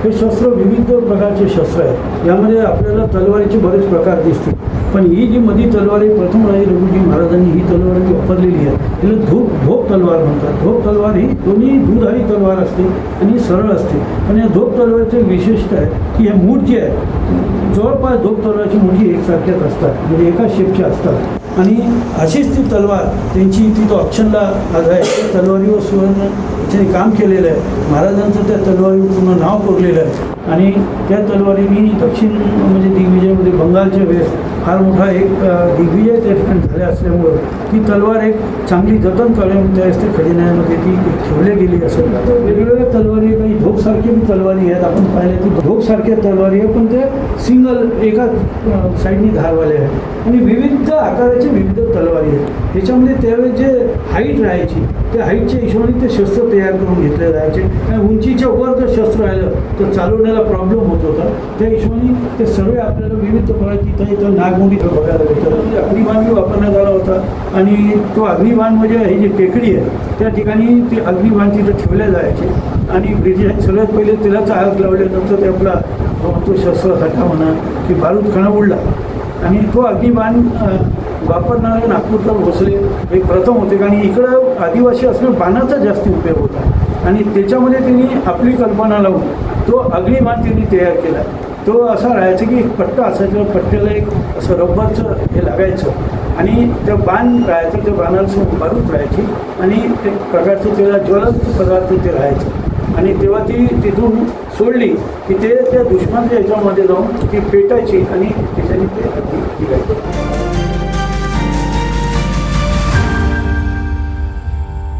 हे शस्त्र विविध प्रकारचे शस्त्र आहे. यामध्ये आपल्याला तलवारीचे बरेच प्रकार दिसतील, पण ही जी मधी तलवार आहे प्रथम राजे रघुजी महाराजांनी ही तलवार वापरलेली आहे. हिला धोप तलवार म्हणतात. धोप तलवार ही दोन्ही दुधारी तलवार असते आणि सरळ असते. पण या धोप तलवारची विशेषता आहे की हे मूठ जे आहे जवळपास धोप तलवारची मुठी एकसारख्याच असतात, म्हणजे एका शेपच्या असतात. आणि अशीच ती तलवार त्यांची ती तो अक्षरला आज आहे. त्या तलवारीवर सुवर्ण त्याने काम केलेलं आहे. महाराजांचं त्या तलवारीवर पूर्ण नाव कोरलेलं आहे. आणि त्या तलवारीने दक्षिण म्हणजे दिग्विजयमध्ये बंगालच्या वेळेस फार मोठा एक दिग्विजय त्या ठिकाणी झाले असल्यामुळं ती तलवार एक चांगली जतन करण्यात त्यावेळेस ते खजिन्यामध्ये ती ठेवली गेली असेल. तर वेगवेगळ्या तलवारी काही धोपसारख्या बी तलवारी आहेत. आपण पाहिल्या की धोपसारख्या तलवारी आहे, पण ते सिंगल एका साईडनी धारवाले आहेत आणि विविध आकाराचे विविध तलवारी आहेत. ह्याच्यामध्ये त्यावेळेस जे हाईट राहायची त्या हाईटच्या हिशोबाने ते शस्त्र तयार करून घेतले जायचे. आणि उंचीच्या वर जर शस्त्र राहिलं तर चालवण्याला प्रॉब्लेम होत होता. त्या हिशोबाने ते सर्व आपल्याला विविध प्रकारची इथं नागमोडी बघायला भेटतं. म्हणजे अग्निबाण बी वापरण्यात आला होता आणि तो अग्निबाण म्हणजे ही जी टेकडी आहे त्या ठिकाणी ते अग्निबाण तिथं ठेवले जायचे. आणि ब्रिटिशांनी सगळ्यात पहिले त्यालाच आग लावल्यानंतर ते आपला तो शस्त्र हटा म्हणा की बारूदखाना उडला. आणि तो अग्निबाण वापरणारे नागपूरकर भोसले हे प्रथम होते. कारण इकडं आदिवासी असल्यामुळे बाणाचा जास्त उपयोग होता आणि त्याच्यामध्ये त्यांनी आपली कल्पना लावून तो अग्निबाण त्यांनी तयार केला. तो असा राहायचा की एक पट्टा असायचा, पट्ट्याला एक असं रबरचं हे लागायचं आणि त्या बाण राहायचं, त्या बाणाला बारूद राहायची आणि एक प्रकारचं त्याला ज्वलंत पदार्थ ते राहायचं. आणि तेव्हा ती तिथून सोडली की ते त्या दुश्मनाच्या ह्याच्यामध्ये जाऊन ती पेटायची आणि त्याच्याने ते निघायचं.